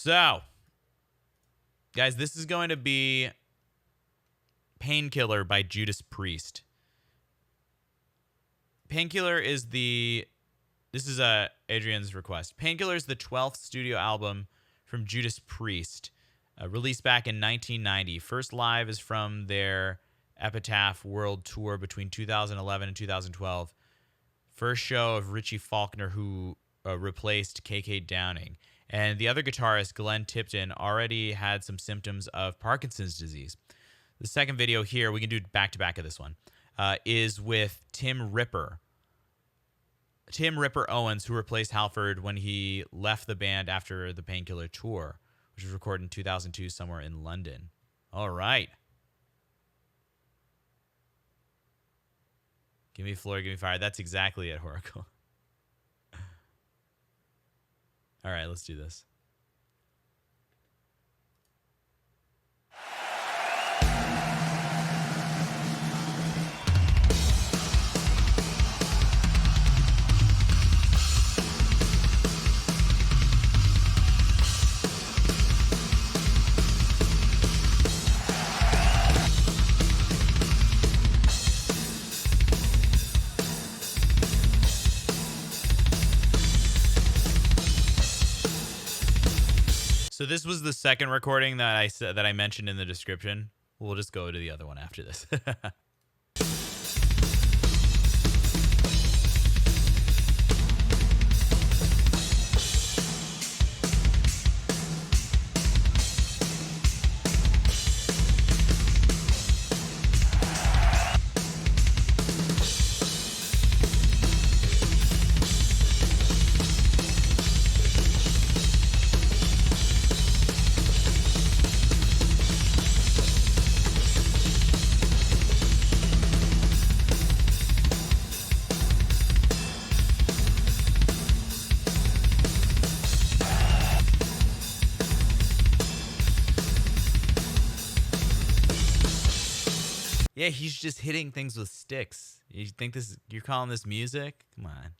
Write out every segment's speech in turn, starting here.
So, guys, this is going to be Painkiller by Judas Priest. Painkiller is this is Adrian's request. Painkiller is the 12th studio album from Judas Priest, released back in 1990. First live is from their Epitaph World Tour between 2011 and 2012. First show of Richie Faulkner, who replaced KK Downing. And the other guitarist, Glenn Tipton, already had some symptoms of Parkinson's disease. The second video here, we can do back-to-back of this one, is with Tim Ripper Owens, who replaced Halford when he left the band after the Painkiller tour, which was recorded in 2002 somewhere in London. All right. Give me floor, give me fire. That's exactly it, Horacle. All right, let's do this. So this was the second recording that I mentioned in the description. We'll just go to the other one after this. Yeah, he's just hitting things with sticks. You think you're calling this music? Come on.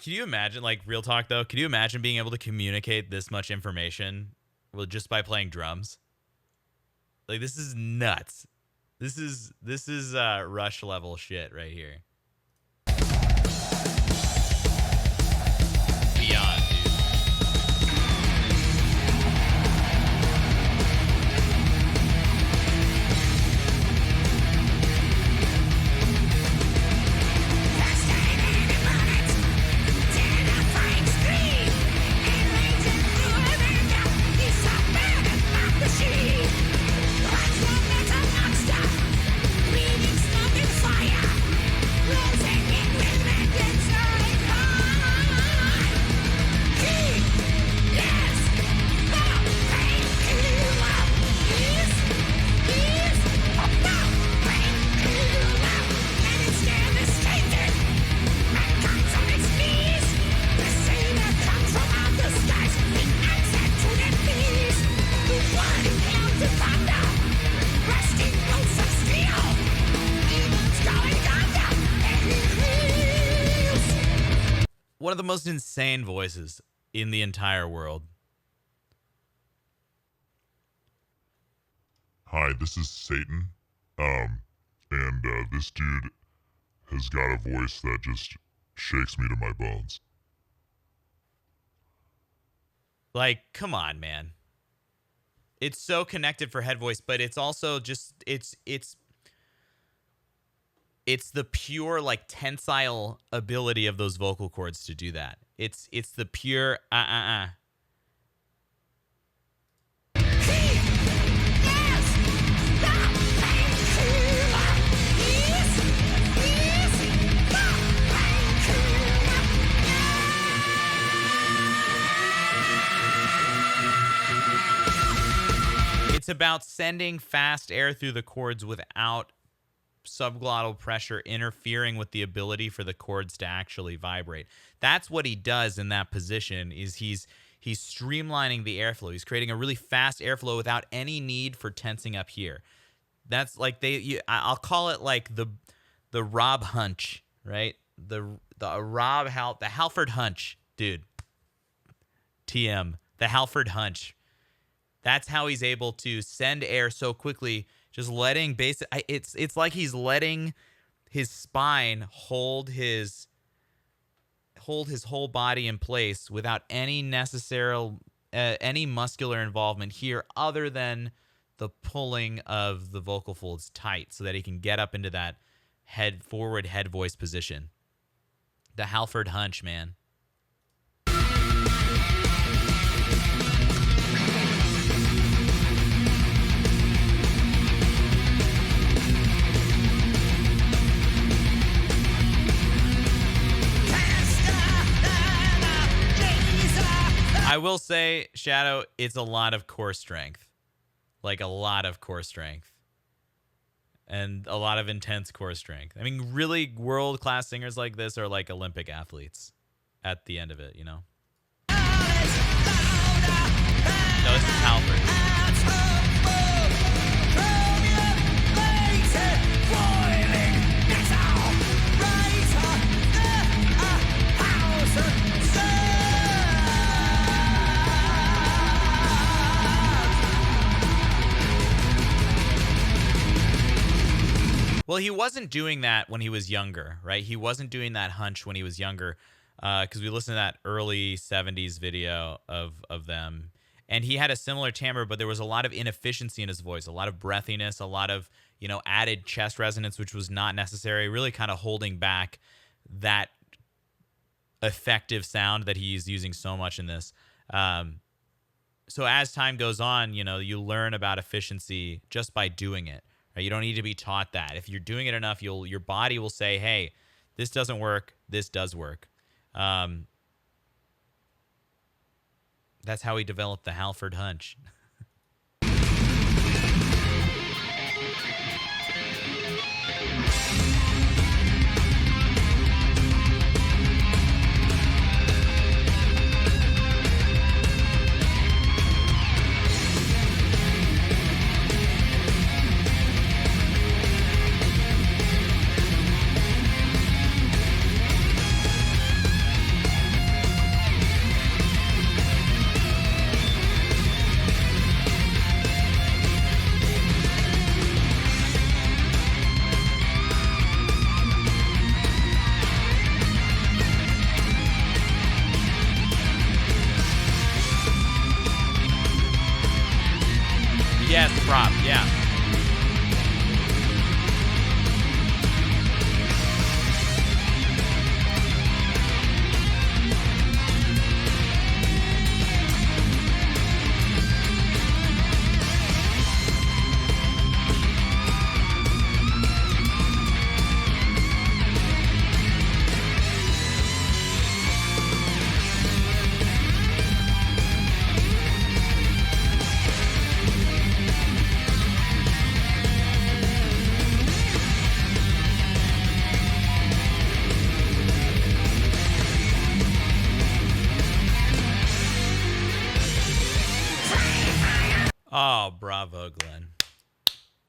Can you imagine, like, real talk though? Can you imagine being able to communicate this much information just by playing drums? Like, this is nuts. This is Rush level shit right here. Beyond, dude. One of the most insane voices in the entire world. Hi, this is Satan. This dude has got a voice that just shakes me to my bones. Like, come on, man. It's so connected for head voice, but it's also just it's the pure, like, tensile ability of those vocal cords to do that. It's the pure It's about sending fast air through the cords without subglottal pressure interfering with the ability for the cords to actually vibrate. That's what he does in that position. Is he's streamlining the airflow. He's creating a really fast airflow without any need for tensing up here. That's like I'll call it like the Rob hunch, right? The Halford hunch, dude. TM, the Halford hunch. That's how he's able to send air so quickly, just letting it's like he's letting his spine hold his whole body in place without any any muscular involvement here other than the pulling of the vocal folds tight so that he can get up into that forward head voice position. The Halford hunch, man. I will say, Shadow, it's a lot of core strength. Like a lot of core strength. And a lot of intense core strength. I mean, really world-class singers like this are like Olympic athletes at the end of it, you know? No, this is Halford. Well, he wasn't doing that when he was younger, right? He wasn't doing that hunch when he was younger, because we listened to that early 70s video of them. And he had a similar timbre, but there was a lot of inefficiency in his voice, a lot of breathiness, a lot of, added chest resonance, which was not necessary, really kind of holding back that effective sound that he's using so much in this. So as time goes on, you learn about efficiency just by doing it. You don't need to be taught that. If you're doing it enough, your body will say, hey, this doesn't work. This does work. That's how he developed the Halford hunch. Yes, prop, yeah. Oh, bravo, Glenn.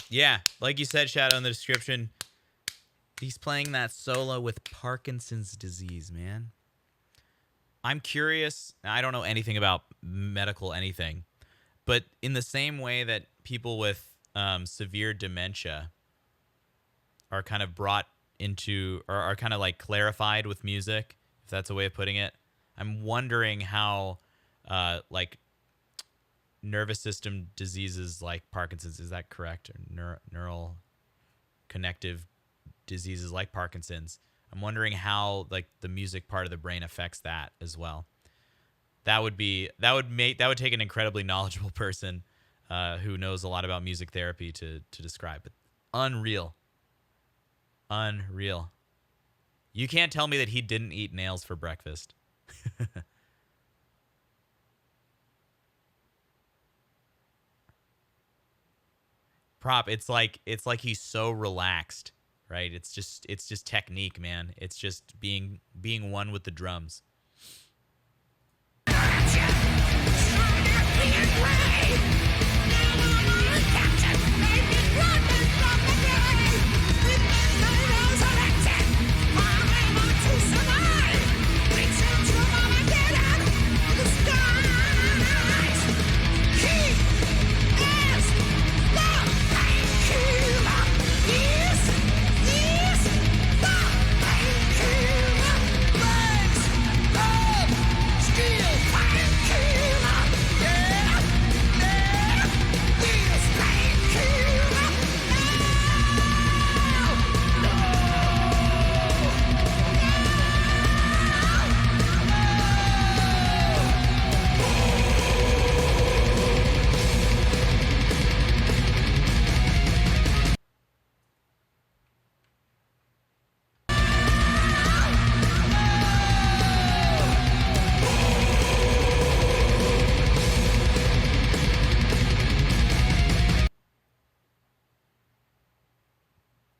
Yeah, like you said, Shadow, in the description, he's playing that solo with Parkinson's disease, man. I'm curious. I don't know anything about medical anything, but in the same way that people with severe dementia are kind of brought into, or are kind of like clarified with music, if that's a way of putting it, I'm wondering how like nervous system diseases like Parkinson's, is that correct? Or neural connective diseases like Parkinson's. I'm wondering how like the music part of the brain affects that as well. That would take an incredibly knowledgeable person who knows a lot about music therapy to describe it. Unreal. You can't tell me that he didn't eat nails for breakfast. Prop. It's like he's so relaxed, right? It's just technique, man. It's just being one with the drums.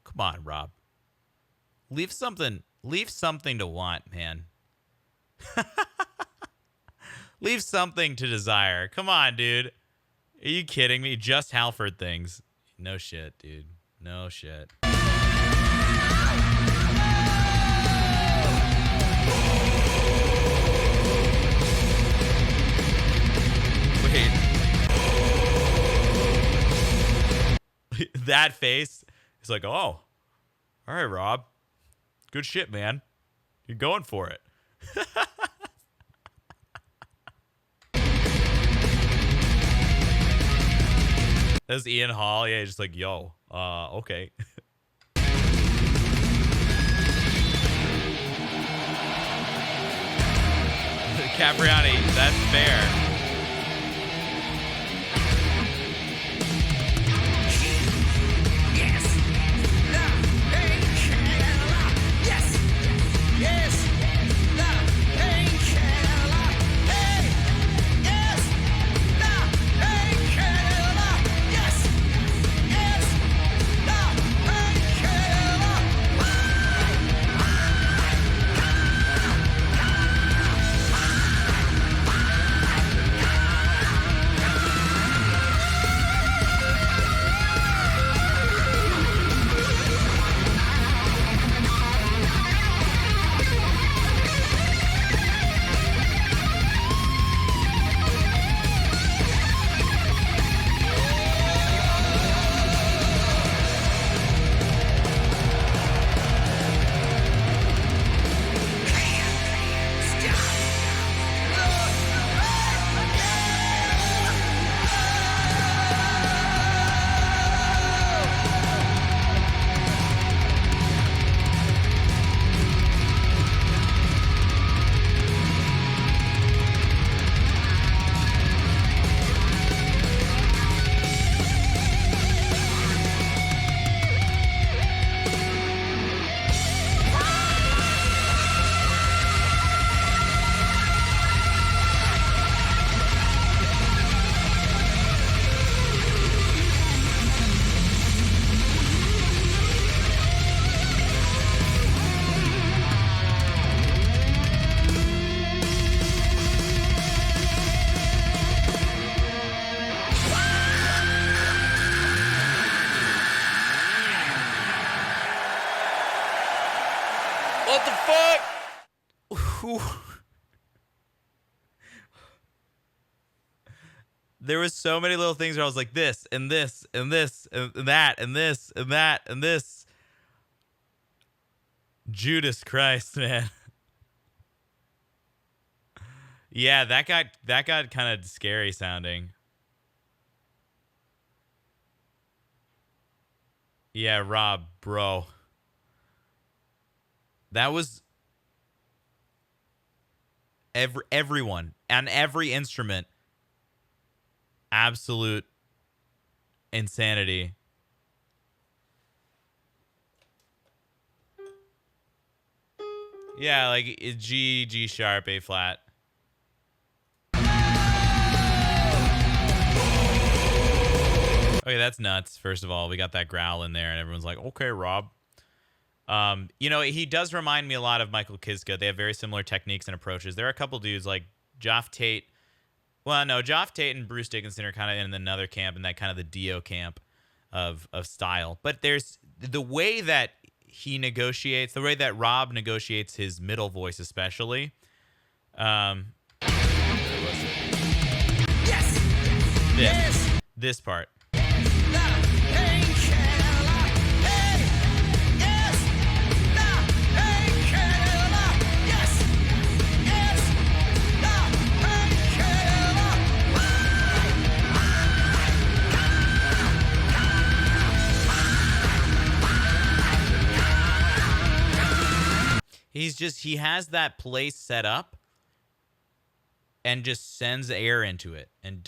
Come on, Rob. Leave something to want, man. Leave something to desire. Come on, dude. Are you kidding me? Just Halford things. No shit, dude. No shit. Wait. That face. It's like, oh, all right, Rob. Good shit, man. You're going for it. That's Ian Hall. Yeah, just like, yo, okay. Capriani, that's fair. What the fuck? There was so many little things where I was like this and this and this and that and this and that and this. Judas Christ, man. Yeah, that got kind of scary sounding. Yeah, Rob, bro. That was everyone and every instrument. Absolute insanity. Yeah, like G sharp, A flat. Okay, that's nuts. First of all, we got that growl in there, and everyone's like, "Okay, Rob." He does remind me a lot of Michael Kiske. They have very similar techniques and approaches. There are a couple dudes like Joff Tate. Well, no, Joff Tate and Bruce Dickinson are kind of in another camp, in that kind of the Dio camp of style. But there's the way that he negotiates, the way that Rob negotiates his middle voice, especially. This part. He has that place set up and just sends air into it and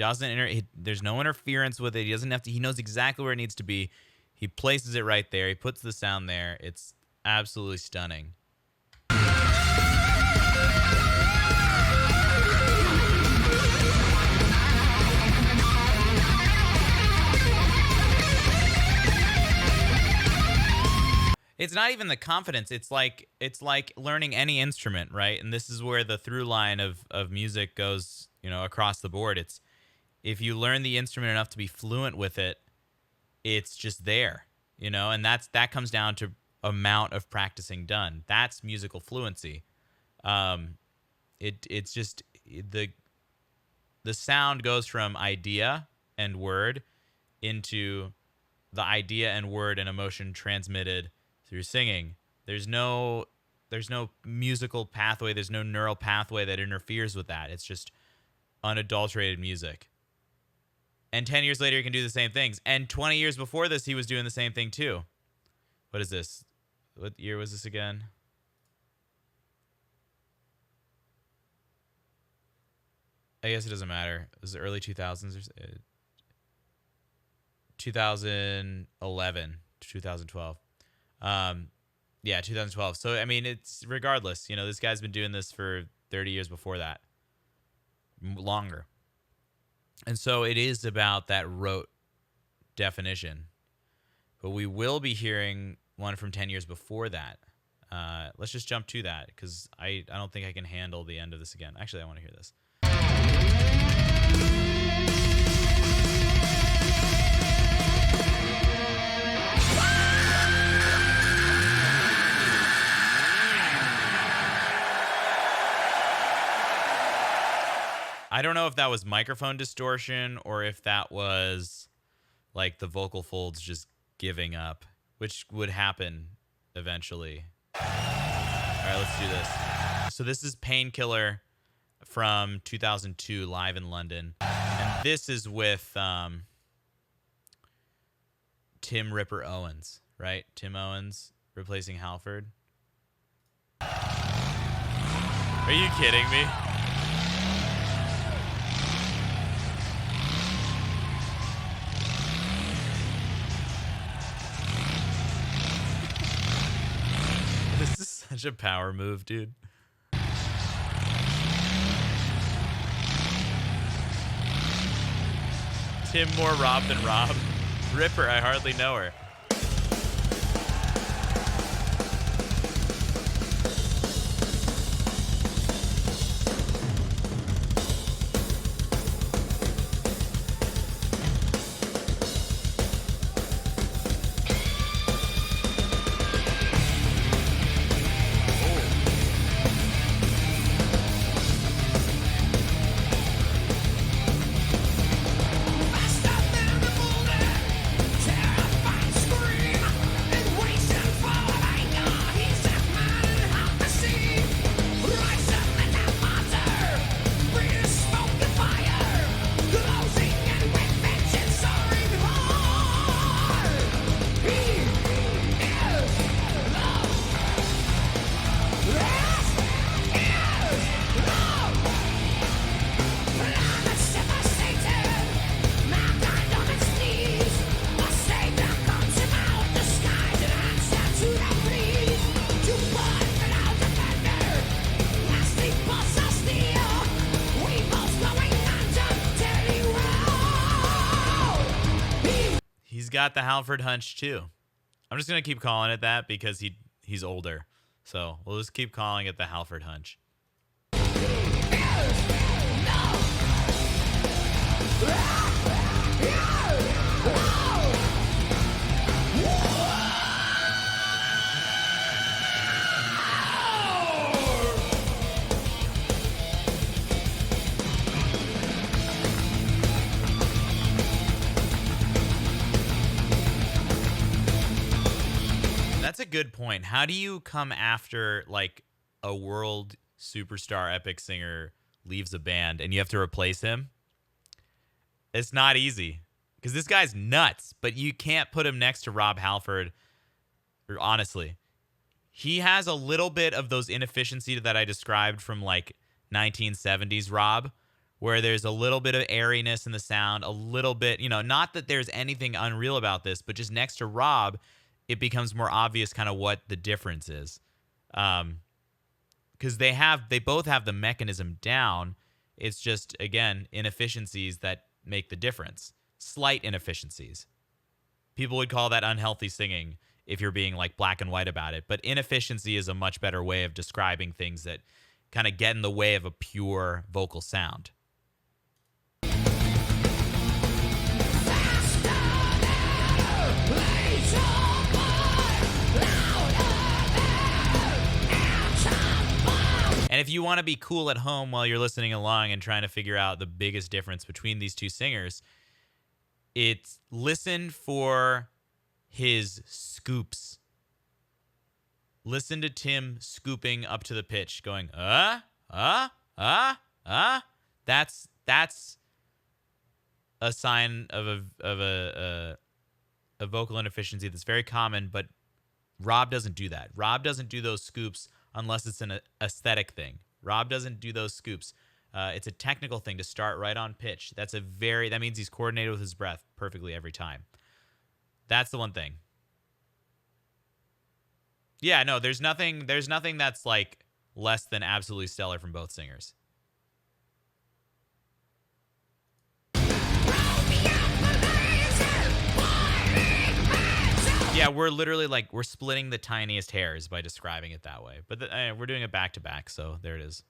there's no interference with it. He doesn't have to, he knows exactly where it needs to be. He places it right there. He puts the sound there. It's absolutely stunning. It's not even the confidence. It's like learning any instrument, right? And this is where the through line of music goes, across the board. It's if you learn the instrument enough to be fluent with it, it's just there, and that comes down to amount of practicing done. That's musical fluency. It's just the sound goes from idea and word into the idea and word and emotion transmitted through singing. There's no musical pathway. There's no neural pathway that interferes with that. It's just unadulterated music. And 10 years later, he can do the same things. And 20 years before this, he was doing the same thing too. What is this? What year was this again? I guess it doesn't matter. It was the early 2000s or 2011 to 2012. 2012. So, I mean, it's regardless, this guy's been doing this for 30 years before that, longer. And so it is about that rote definition, but we will be hearing one from 10 years before that. Let's just jump to that because I don't think I can handle the end of this again. Actually, I want to hear this. I don't know if that was microphone distortion or if that was like the vocal folds just giving up, which would happen eventually. All right, let's do this. So this is Painkiller from 2002, live in London. And this is with Tim Ripper Owens, right? Tim Owens replacing Halford. Are you kidding me? This is such a power move, dude. Tim more Rob than Rob. Ripper, I hardly know her. got the Halford hunch too. I'm just gonna keep calling it that because he's older. So we'll just keep calling it the Halford hunch. That's a good point. How do you come after like a world superstar epic singer leaves a band and you have to replace him? It's not easy because this guy's nuts, but you can't put him next to Rob Halford. Honestly, he has a little bit of those inefficiency that I described from like 1970s Rob, where there's a little bit of airiness in the sound, a little bit, not that there's anything unreal about this, but just next to Rob, it becomes more obvious kind of what the difference is. Because they both have the mechanism down. It's just, again, inefficiencies that make the difference. Slight inefficiencies. People would call that unhealthy singing if you're being like black and white about it. But inefficiency is a much better way of describing things that kind of get in the way of a pure vocal sound. And if you want to be cool at home while you're listening along and trying to figure out the biggest difference between these two singers, it's listen for his scoops. Listen to Tim scooping up to the pitch, going, That's a sign of a vocal inefficiency that's very common, but Rob doesn't do that. Rob doesn't do those scoops unless it's an aesthetic thing. Rob doesn't do those scoops. It's a technical thing to start right on pitch. That means he's coordinated with his breath perfectly every time. That's the one thing. Yeah, no, there's nothing that's like less than absolutely stellar from both singers. Yeah, we're literally like, we're splitting the tiniest hairs by describing it that way. But we're doing it back to back, so there it is.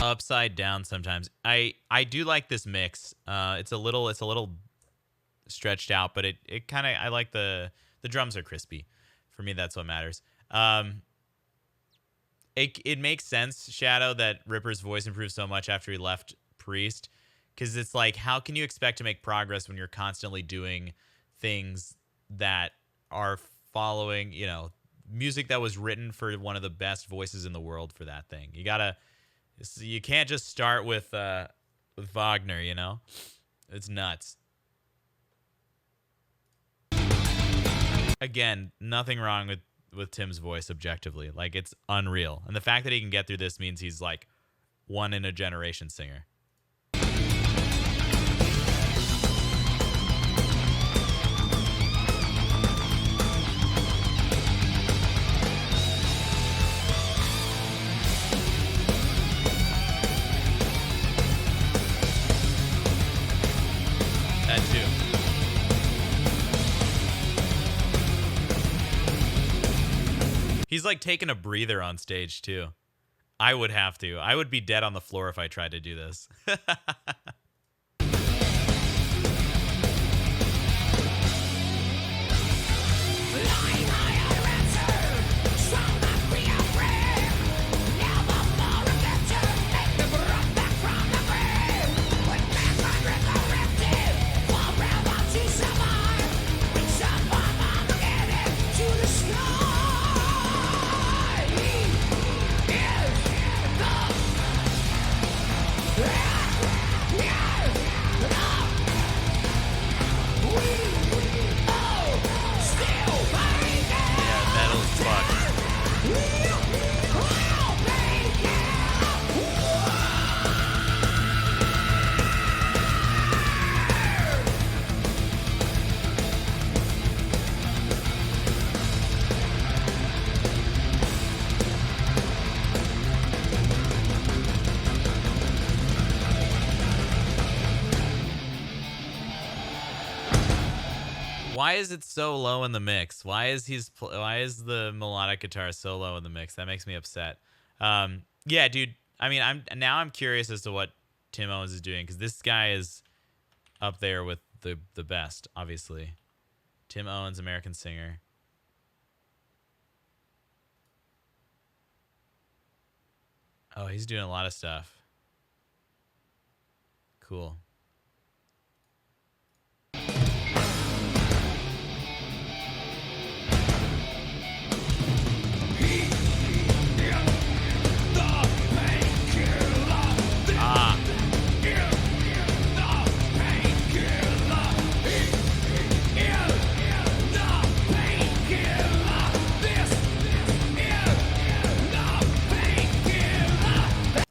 Upside down sometimes. I do like this mix. It's a little stretched out, but it kind of, I like the drums are crispy. For me, that's what matters. It makes sense, Shadow, that Ripper's voice improved so much after he left Priest, because it's like, how can you expect to make progress when you're constantly doing things that are following, music that was written for one of the best voices in the world for that thing. You can't just start with Wagner, It's nuts. Again, nothing wrong with Tim's voice objectively. Like, it's unreal. And the fact that he can get through this means he's like one in a generation singer. That too. He's like taking a breather on stage too. I would have to. I would be dead on the floor if I tried to do this. Why is it so low in the mix? Why is the melodic guitar so low in the mix? That makes me upset. Yeah, dude. I mean, I'm curious as to what Tim Owens is doing, because this guy is up there with the best, obviously. Tim Owens, American singer. Oh, he's doing a lot of stuff. Cool.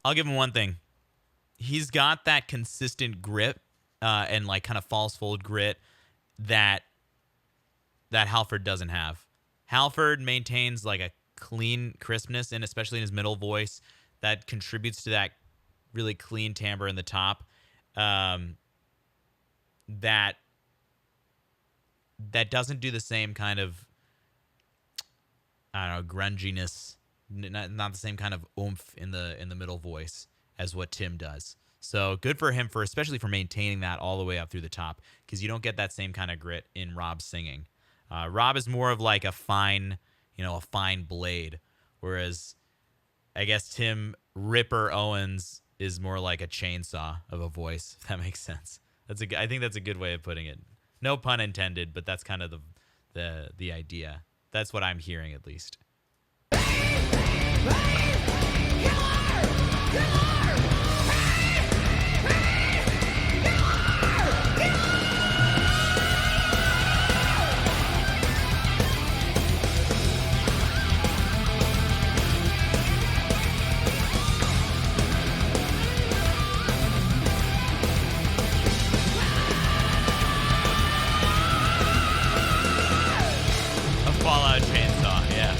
I'll give him one thing. He's got that consistent grit and like kind of false fold grit that Halford doesn't have. Halford maintains like a clean crispness, and especially in his middle voice, that contributes to that really clean timbre in the top. That doesn't do the same kind of, I don't know, grunginess. Not the same kind of oomph in the middle voice as what Tim does. So good for him, especially for maintaining that all the way up through the top, because you don't get that same kind of grit in Rob's singing. Rob is more of like a fine blade, whereas I guess Tim Ripper Owens is more like a chainsaw of a voice, if that makes sense. I think that's a good way of putting it. No pun intended, but that's kind of the idea. That's what I'm hearing, at least. A Fallout chainsaw, yeah.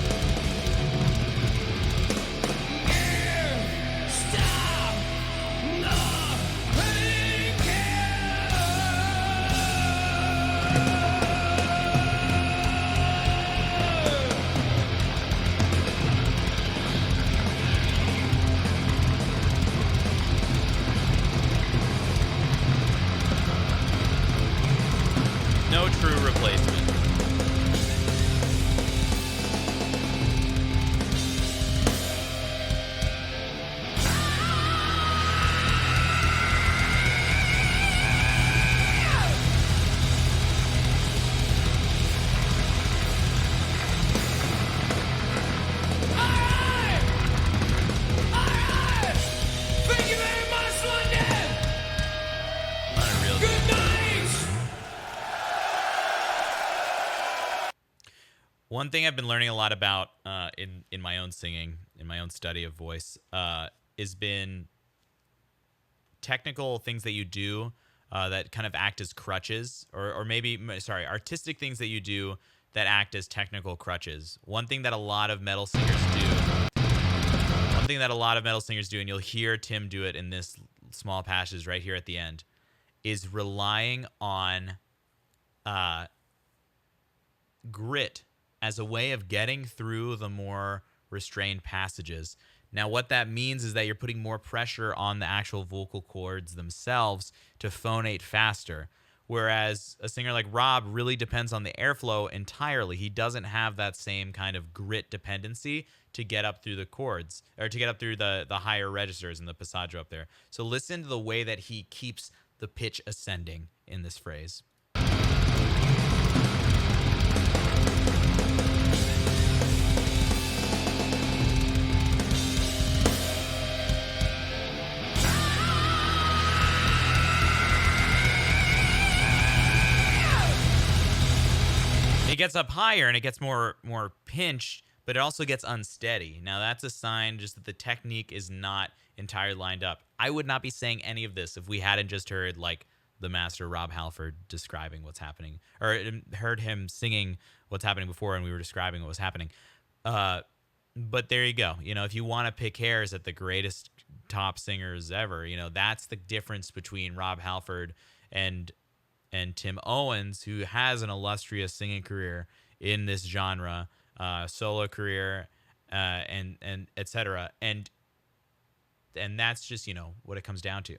No true replacement. One thing I've been learning a lot about in my own singing, in my own study of voice, has been technical things that you do that kind of act as crutches, or maybe, sorry, artistic things that you do that act as technical crutches. One thing that a lot of metal singers do, and you'll hear Tim do it in this small passage right here at the end, is relying on grit as a way of getting through the more restrained passages. Now, what that means is that you're putting more pressure on the actual vocal cords themselves to phonate faster. Whereas a singer like Rob really depends on the airflow entirely. He doesn't have that same kind of grit dependency to get up through the chords or to get up through the higher registers and the passaggio up there. So listen to the way that he keeps the pitch ascending in this phrase. It gets up higher and it gets more pinch, but it also gets unsteady. Now that's a sign just that the technique is not entirely lined up. I would not be saying any of this if we hadn't just heard like the master Rob Halford describing what's happening, or heard him singing what's happening before, and we were describing what was happening. But there you go. You know, if you want to pick hairs at the greatest top singers ever, you know, that's the difference between Rob Halford and Tim Owens, who has an illustrious singing career in this genre, solo career, and etc. And that's just, you know, what it comes down to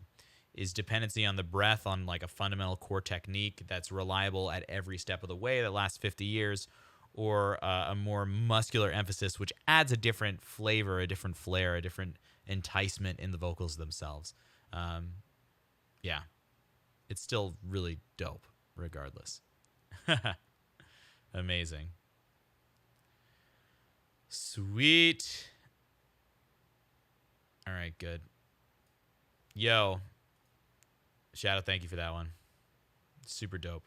is dependency on the breath, on like a fundamental core technique that's reliable at every step of the way that lasts 50 years, or a more muscular emphasis, which adds a different flavor, a different flair, a different enticement in the vocals themselves. Yeah. It's still really dope, regardless. Amazing. Sweet. All right, good. Yo. Shadow, thank you for that one. Super dope.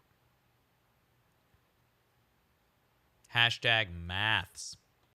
Hashtag maths.